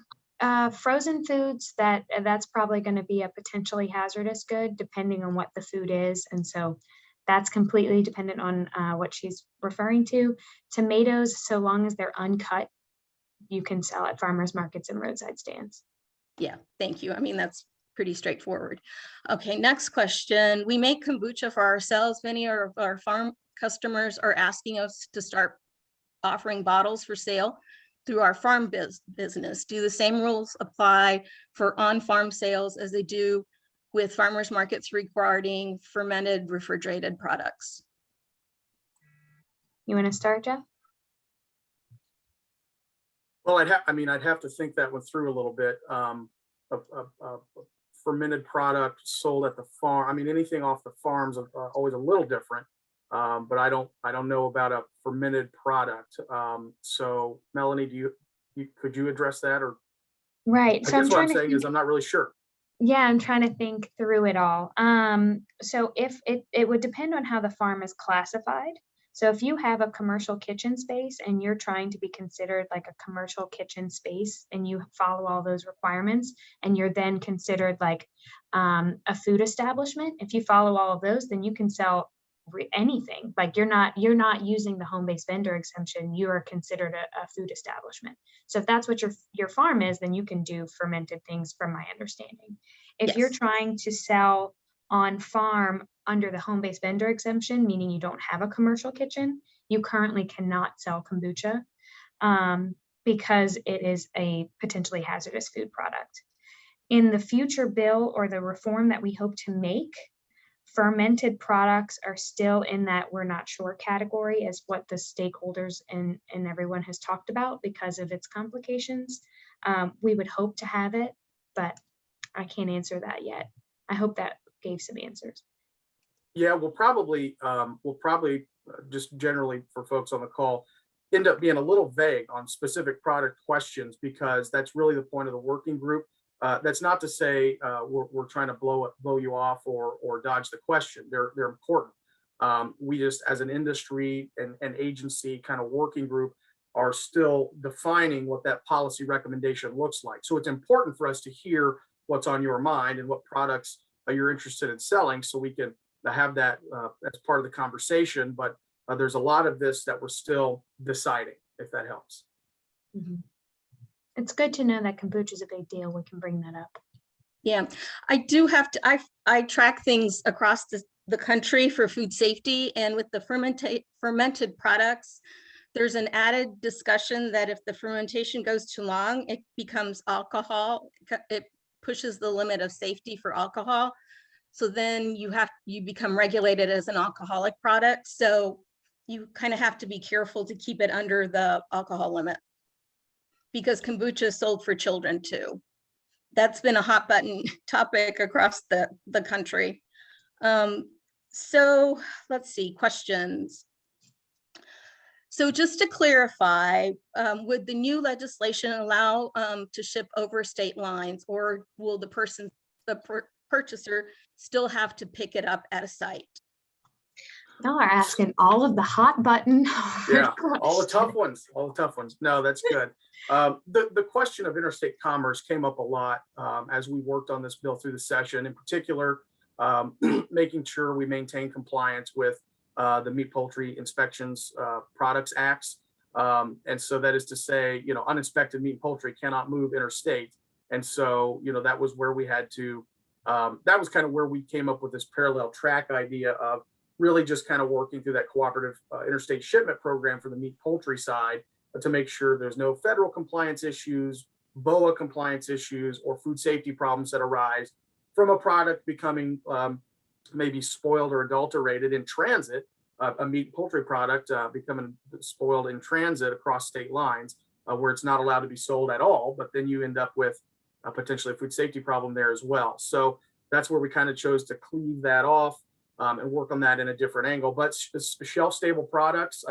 Frozen foods, that's probably going to be a potentially hazardous good, depending on what the food is. And so that's completely dependent on what she's referring to. Tomatoes, so long as they're uncut, you can sell at farmers markets and roadside stands. Yeah, thank you. I mean, that's pretty straightforward. Okay, next question. We make kombucha for ourselves. Many of our farm customers are asking us to start offering bottles for sale through our farm business. Do the same rules apply for on-farm sales as they do with farmers markets regarding fermented refrigerated products? You want to start, Jeff? Well, I'd have to think that one through a little bit. Fermented product sold at the farm. I mean, anything off the farms is always a little different, but I don't know about a fermented product. So, Melanie, could you address that? Or right? So I guess what I'm saying is I'm not really sure. Yeah, I'm trying to think through it all. So if it would depend on how the farm is classified. So if you have a commercial kitchen space and you're trying to be considered like a commercial kitchen space and you follow all those requirements and you're then considered like a food establishment, if you follow all of those, then you can sell anything. Like you're not using the home-based vendor exemption, you are considered a food establishment. So if that's what your farm is, then you can do fermented things, from my understanding. If you're trying to sell on farm under the home-based vendor exemption, meaning you don't have a commercial kitchen, you currently cannot sell kombucha because it is a potentially hazardous food product. In the future bill or the reform that we hope to make, fermented products are still in that we're not sure category, as what the stakeholders and everyone has talked about because of its complications. We would hope to have it, but I can't answer that yet. I hope that gave some answers. Yeah, we'll probably just generally for folks on the call end up being a little vague on specific product questions because that's really the point of the working group. That's not to say we're trying to blow you off or dodge the question. They're important. We just, as an industry and agency kind of working group, are still defining what that policy recommendation looks like. So it's important for us to hear what's on your mind and what products you're interested in selling, so we can have that as part of the conversation. But there's a lot of this that we're still deciding, if that helps. Mhm. It's good to know that kombucha is a big deal. We can bring that up. Yeah, I do have to, I track things across the country for food safety, and with the fermented products, there's an added discussion that if the fermentation goes too long, it becomes alcohol. It pushes the limit of safety for alcohol. So then you become regulated as an alcoholic product. So you kind of have to be careful to keep it under the alcohol limit, because kombucha is sold for children too. That's been a hot button topic across the country. So let's see, questions. So just to clarify, would the new legislation allow to ship over state lines, or will the purchaser still have to pick it up at a site? Y'all are asking all of the hot button. Yeah, all the tough ones, No, that's good. The question of interstate commerce came up a lot as we worked on this bill through the session, in particular, making sure we maintain compliance with the Meat Poultry Inspections Products Acts. And so that is to say, uninspected meat and poultry cannot move interstate. And so, that was where we had to, that was kind of where we came up with this parallel track idea of really just kind of working through that cooperative interstate shipment program for the meat poultry side to make sure there's no federal compliance issues, BOA compliance issues, or food safety problems that arise from a product becoming maybe spoiled or adulterated in transit, a meat and poultry product becoming spoiled in transit across state lines where it's not allowed to be sold at all, but then you end up with potentially a food safety problem there as well. So that's where we kind of chose to cleave that off and work on that in a different angle. But shelf stable products,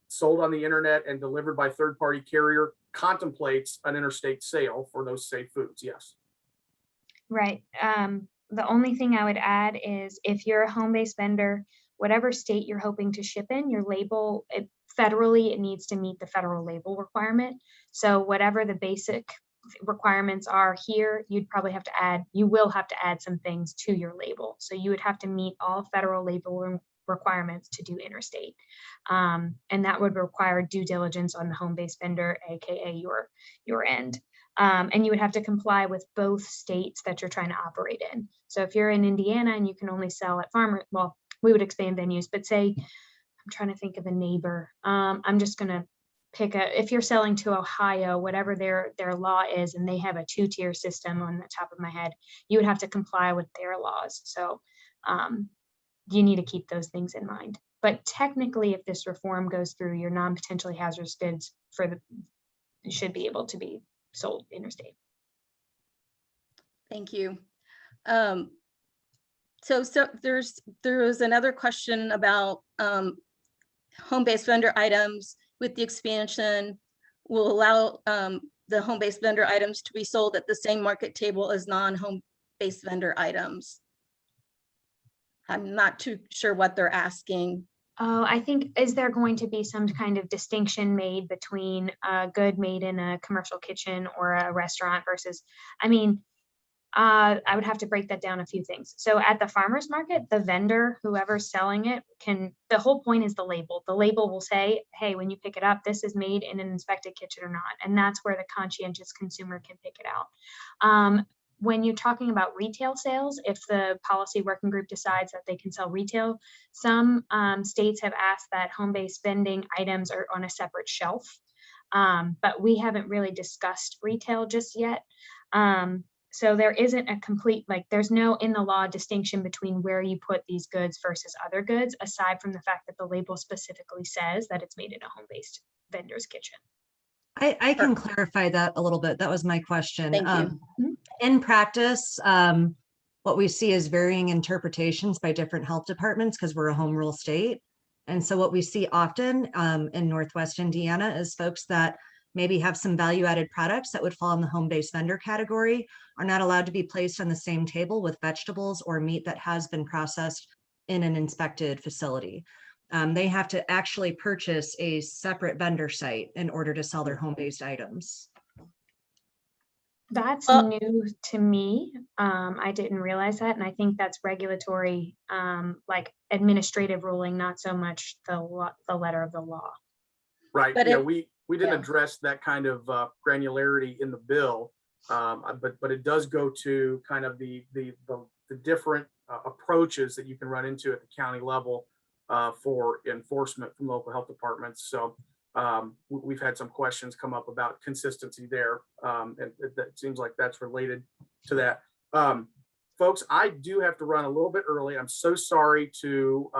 sold on the internet and delivered by third-party carrier, contemplates an interstate sale for those safe foods. Yes. Right. The only thing I would add is if you're a home-based vendor, whatever state you're hoping to ship in, your label, federally, it needs to meet the federal label requirement. So whatever the basic requirements are here, you will have to add some things to your label. So you would have to meet all federal label requirements to do interstate. And that would require due diligence on the home-based vendor, AKA your end. And you would have to comply with both states that you're trying to operate in. So if you're in Indiana and you can only sell at farmer, well, we would expand venues, but say, I'm trying to think of a neighbor. I'm just going to pick if you're selling to Ohio, whatever their law is, and they have a 2-tier system on the top of my head, you would have to comply with their laws. So you need to keep those things in mind. But technically, if this reform goes through, your non-potentially hazardous goods should be able to be sold interstate. Thank you. So there was another question about home-based vendor items. With the expansion, will allow the home-based vendor items to be sold at the same market table as non-home-based vendor items. I'm not too sure what they're asking. Oh, I think, is there going to be some kind of distinction made between a good made in a commercial kitchen or a restaurant versus, I would have to break that down a few things. So at the farmer's market, the vendor, whoever's selling it, the whole point is the label. The label will say, hey, when you pick it up, this is made in an inspected kitchen or not. And that's where the conscientious consumer can pick it out. When you're talking about retail sales, if the policy working group decides that they can sell retail, some states have asked that home-based vending items are on a separate shelf. But we haven't really discussed retail just yet. So there isn't a complete, there's no in the law distinction between where you put these goods versus other goods, aside from the fact that the label specifically says that it's made in a home-based vendor's kitchen. I can clarify that a little bit. That was my question. Thank you. In practice, what we see is varying interpretations by different health departments because we're a home rule state. And so what we see often in Northwest Indiana is folks that maybe have some value-added products that would fall in the home-based vendor category are not allowed to be placed on the same table with vegetables or meat that has been processed in an inspected facility. They have to actually purchase a separate vendor site in order to sell their home-based items. That's Well- new to me. I didn't realize that, and I think that's regulatory, like administrative ruling, not so much the letter of the law. Right, But yeah, it- we didn't yeah. address that kind of granularity in the bill. But it does go to kind of the different approaches that you can run into at the county level for enforcement from local health departments. So we've had some questions come up about consistency there. And that seems like that's related to that. Folks, I do have to run a little bit early. I'm so sorry to,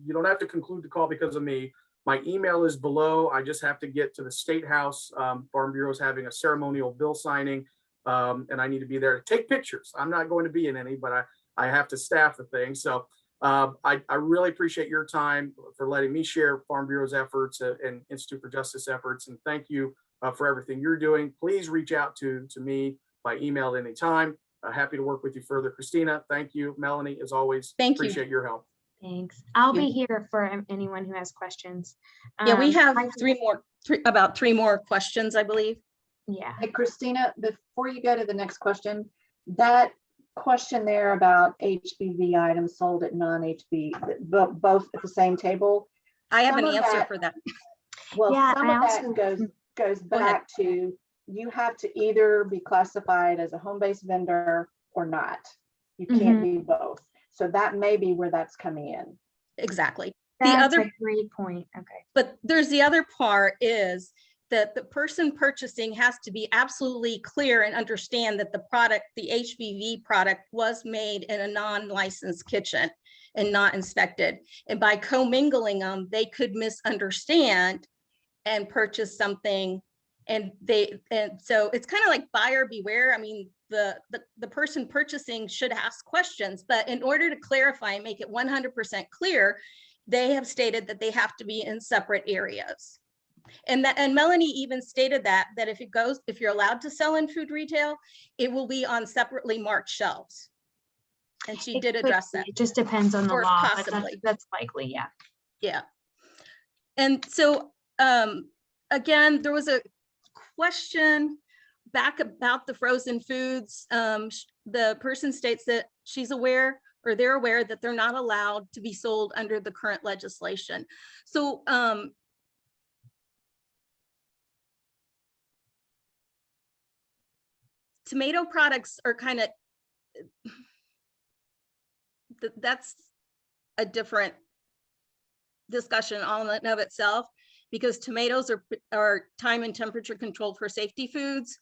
you don't have to conclude the call because of me. My email is below. I just have to get to the State House. Farm Bureau is having a ceremonial bill signing, and I need to be there to take pictures. I'm not going to be in any, but I have to staff the thing. So I really appreciate your time for letting me share Farm Bureau's efforts and Institute for Justice efforts. And thank you for everything you're doing. Please reach out to me by email at any time. Happy to work with you further. Christina, thank you. Melanie, as always, Thank you. appreciate your help. Thanks. I'll you. be here for anyone who has questions. Yeah, we have I- about three more questions, I believe. Yeah. Hey, Christina, before you go to the next question, that question there about HBV items sold at non-HB, both at the same table. I have an Some of answer that- for that. Well, Yeah, some I of that also- goes Go ahead. back to, you have to either be classified as a home-based vendor or not. You can't be both. So that may be where that's coming in. Exactly. That's other- a great point. Okay. But there's the other part is that the person purchasing has to be absolutely clear and understand that the product, the HBV product, was made in a non-licensed kitchen and not inspected. And by commingling them, they could misunderstand and purchase something. And so it's kind of like buyer beware. I mean, the person purchasing should ask questions, but in order to clarify and make it 100% clear, they have stated that they have to be in separate areas. And Melanie even stated that if you're allowed to sell in food retail, it will be on separately marked shelves. And she It did could address be. that. It just depends on the Or law, but possibly. that's likely, yeah. Yeah. And so, again, there was a question back about the frozen foods. The person states that she's aware, or they're aware, that they're not allowed to be sold under the current legislation. So tomato products are kind of, that's a different discussion all in and of itself, because tomatoes are time and temperature controlled for safety foods.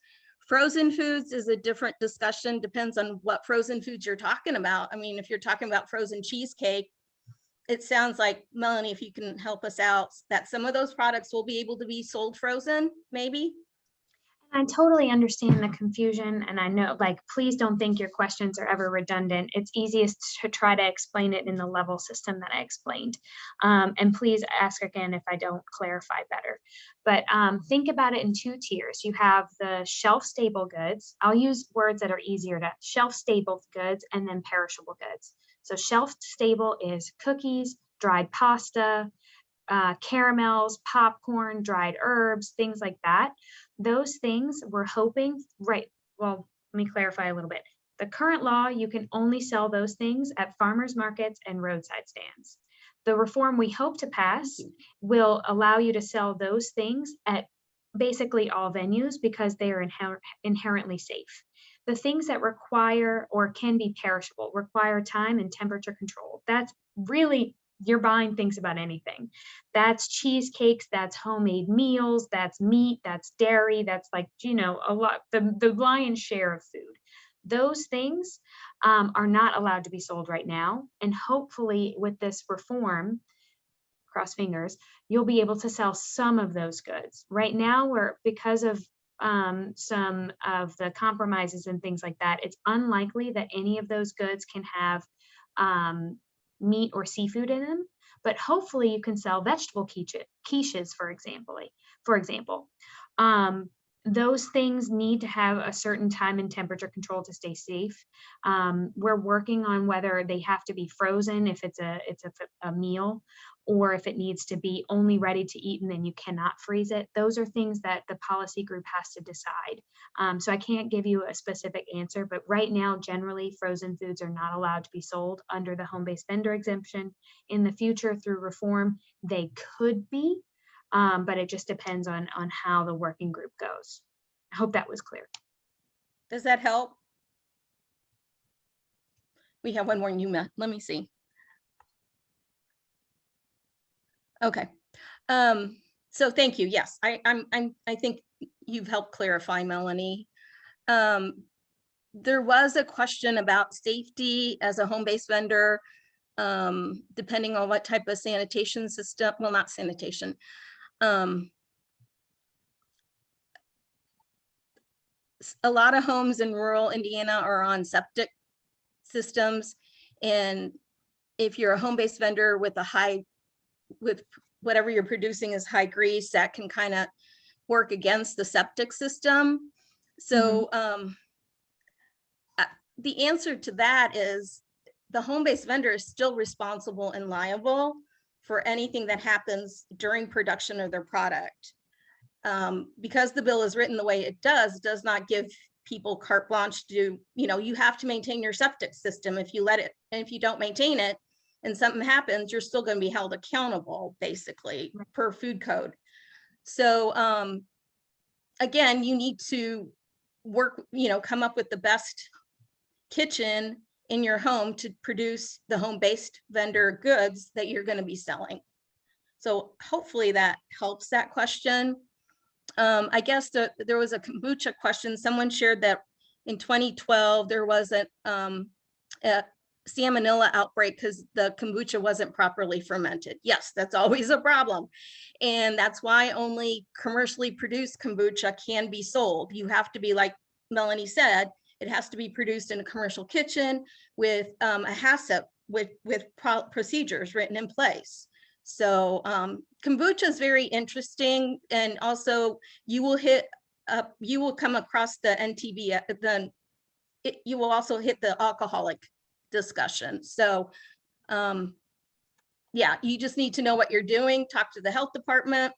Frozen foods is a different discussion, depends on what frozen foods you're talking about. I mean, if you're talking about frozen cheesecake, it sounds like, Melanie, if you can help us out, that some of those products will be able to be sold frozen, maybe? I totally understand the confusion, and I know, like, please don't think your questions are ever redundant. It's easiest to try to explain it in the level system that I explained. And please ask again if I don't clarify better. But think about it in two tiers. You have the shelf-stable goods. I'll use words that are easier to shelf-stable goods, and then perishable goods. So shelf-stable is cookies, dried pasta, caramels, popcorn, dried herbs, things like that. Those things we're hoping, right? Well, let me clarify a little bit. The current law, you can only sell those things at farmers markets and roadside stands. The reform we hope to pass will allow you to sell those things at basically all venues because they are inherently safe. The things that require or can be perishable require time and temperature control. That's really, you're buying things about anything. That's cheesecakes, that's homemade meals, that's meat, that's dairy, that's like, you know, a lot, the lion's share of food. Those things are not allowed to be sold right now. And hopefully with this reform, cross fingers, you'll be able to sell some of those goods. Right now, because of some of the compromises and things like that, it's unlikely that any of those goods can have meat or seafood in them, but hopefully you can sell vegetable quiches, for example. Those things need to have a certain time and temperature control to stay safe. We're working on whether they have to be frozen if it's a meal, or if it needs to be only ready to eat and then you cannot freeze it. Those are things that the policy group has to decide. So I can't give you a specific answer, but right now, generally, frozen foods are not allowed to be sold under the home-based vendor exemption. In the future, through reform, they could be, but it just depends on how the working group goes. I hope that was clear. Does that help? We have one more new, let me see. Okay, so thank you. Yes, I think you've helped clarify, Melanie. There was a question about safety as a home-based vendor, depending on what type of sanitation system, well, not sanitation. A lot of homes in rural Indiana are on septic systems, and if you're a home-based vendor with whatever you're producing is high grease, that can kind of work against the septic system. So the answer to that is the home-based vendor is still responsible and liable for anything that happens during production of their product. Because the bill is written the way it does not give people carte blanche to, you have to maintain your septic system. If you let it, and if you don't maintain it and something happens, you're still going to be held accountable, basically, per food code. So again, you need to work, come up with the best kitchen in your home to produce the home-based vendor goods that you're going to be selling. So hopefully that helps that question. I guess there was a kombucha question. Someone shared that in 2012, there was a salmonella outbreak because the kombucha wasn't properly fermented. Yes, that's always a problem. And that's why only commercially produced kombucha can be sold. You have to be, like Melanie said, it has to be produced in a commercial kitchen with a HACCP with procedures written in place. So kombucha is very interesting, and also you will come across the NTB, you will also hit the alcoholic discussion. So yeah, you just need to know what you're doing. Talk to the health department.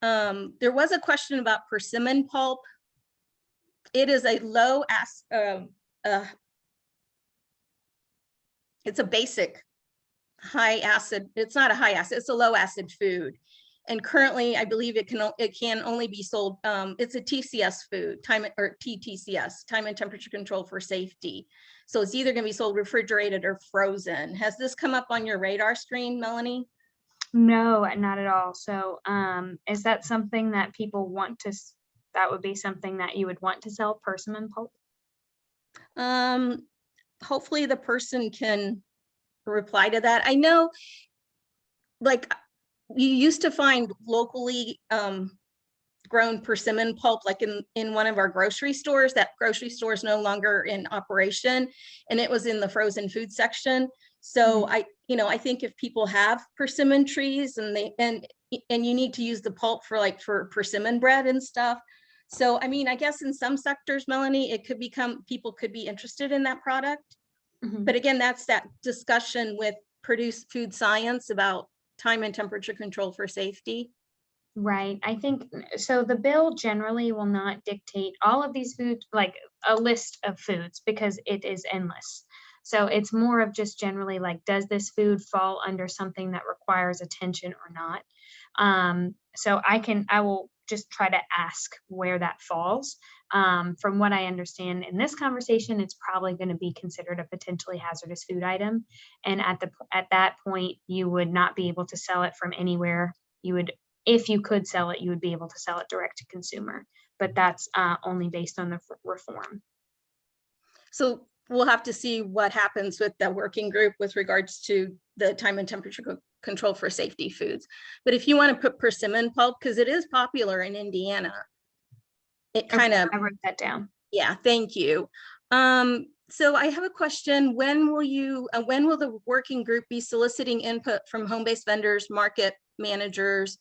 There was a question about Persimmon Pulp. It is a low acid, it's a basic high acid. It's not a high acid, it's a low acid food. And currently, I believe it can only be sold. It's a TCS food, TTCS, time and temperature control for safety. So it's either going to be sold refrigerated or frozen. Has this come up on your radar screen, Melanie? No, not at all. So is that something that people want to, that would be something that you would want to sell, Persimmon Pulp? Hopefully the person can reply to that. I know, like, you used to find locally grown persimmon pulp, like in one of our grocery stores. That grocery store is no longer in operation, and it was in the frozen food section. So I think if people have persimmon trees and you need to use the pulp for persimmon bread and stuff. So I mean, I guess in some sectors, Melanie, it could become, people could be interested in that product. But again, that's that discussion with produced food science about time and temperature control for safety. Right. I think so. The bill generally will not dictate all of these foods, like a list of foods, because it is endless. So it's more of just generally like, does this food fall under something that requires attention or not? So I will just try to ask where that falls. From what I understand in this conversation, it's probably going to be considered a potentially hazardous food item. And at that point, you would not be able to sell it from anywhere. You would, if you could sell it, you would be able to sell it direct to consumer, but that's only based on the reform. So we'll have to see what happens with the working group with regards to the time and temperature control for safety foods. But if you want to put persimmon pulp, because it is popular in Indiana, it kind of, I wrote that down. Yeah, thank you. So I have a question. When will the working group be soliciting input from home-based vendors, market managers,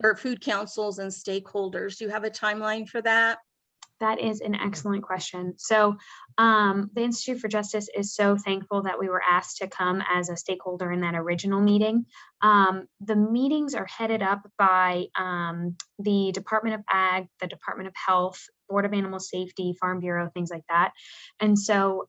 or food councils and stakeholders? Do you have a timeline for that? That is an excellent question. So the Institute for Justice is so thankful that we were asked to come as a stakeholder in that original meeting. The meetings are headed up by the Department of Ag, the Department of Health, Board of Animal Safety, Farm Bureau, things like that. And so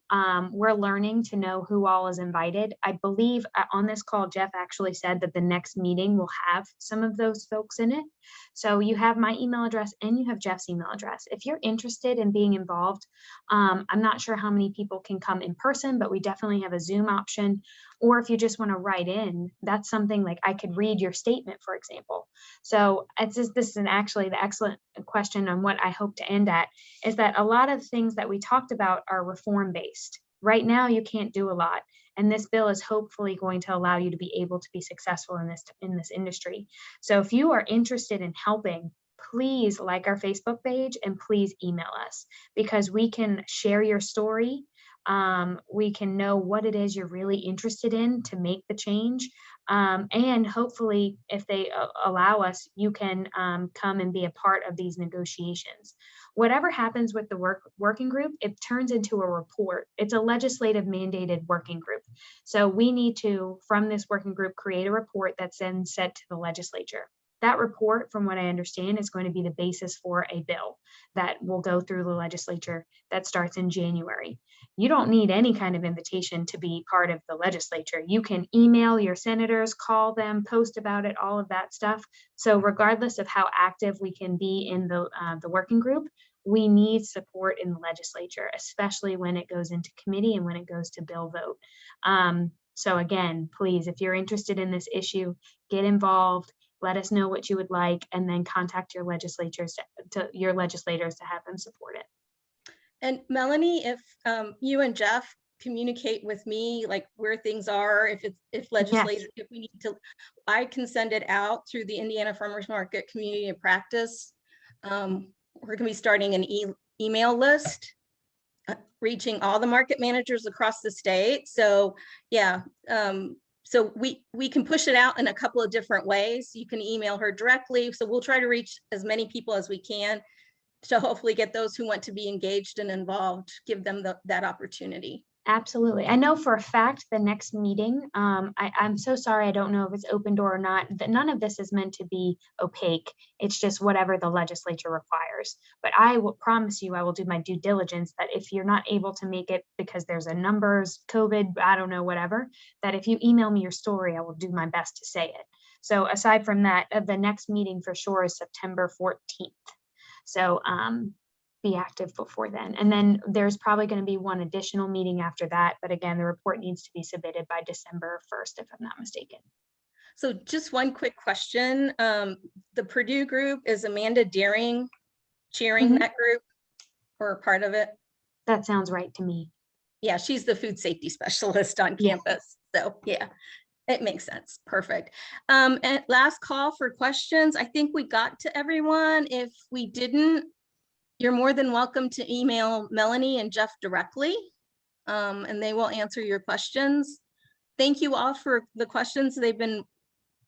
we're learning to know who all is invited. I believe on this call, Jeff actually said that the next meeting will have some of those folks in it. So you have my email address and you have Jeff's email address. If you're interested in being involved, I'm not sure how many people can come in person, but we definitely have a Zoom option. Or if you just want to write in, that's something like I could read your statement, for example. So it's just, this is actually the excellent question on what I hope to end at, is that a lot of things that we talked about are reform based. Right now, you can't do a lot. And this bill is hopefully going to allow you to be able to be successful in this industry. So if you are interested in helping, please like our Facebook page and please email us, because we can share your story. We can know what it is you're really interested in to make the change. And hopefully, if they allow us, you can come and be a part of these negotiations. Whatever happens with the working group, it turns into a report. It's a legislative mandated working group. So we need to, from this working group, create a report that's then sent to the legislature. That report, from what I understand, is going to be the basis for a bill that will go through the legislature that starts in January. You don't need any kind of invitation to be part of the legislature. You can email your senators, call them, post about it, all of that stuff. So regardless of how active we can be in the working group, we need support in the legislature, especially when it goes into committee and when it goes to bill vote. So again, please, if you're interested in this issue, get involved. Let us know what you would like, and then contact your legislators to have them support it. And Melanie, if you and Jeff communicate with me, like where things are, if legislators, if we need to, I can send it out through the Indiana Farmers Market Community of Practice. We're going to be starting an email list, reaching all the market managers across the state. So yeah. So we can push it out in a couple of different ways. You can email her directly. So we'll try to reach as many people as we can to hopefully get those who want to be engaged and involved, give them that opportunity. Absolutely. I know for a fact the next meeting, I'm so sorry, I don't know if it's open door or not, that none of this is meant to be opaque. It's just whatever the legislature requires. But I will promise you, I will do my due diligence that if you're not able to make it because there's a numbers, COVID, I don't know, whatever, that if you email me your story, I will do my best to say it. So aside from that, the next meeting for sure is September 14th. So be active before then. And then there's probably going to be one additional meeting after that. But again, the report needs to be submitted by December 1st, if I'm not mistaken. So just one quick question. The Purdue group, is Amanda Deering chairing that group or part of it? That sounds right to me. Yeah, she's the food safety specialist on campus. So yeah, it makes sense. Perfect. And last call for questions. I think we got to everyone. If we didn't, you're more than welcome to email Melanie and Jeff directly, and they will answer your questions. Thank you all for the questions. They've been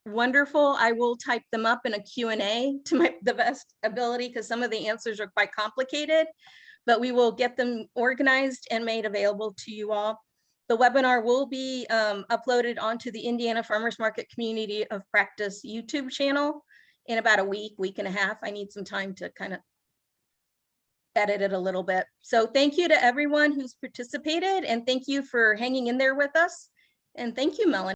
wonderful. I will type them up in a Q&A to the best ability, because some of the answers are quite complicated, but we will get them organized and made available to you all. The webinar will be uploaded onto the Indiana Farmers Market Community of Practice YouTube channel in about a week and a half. I need some time to kind of edit it a little bit. So thank you to everyone who's participated, and thank you for hanging in there with us. And thank you, Melanie.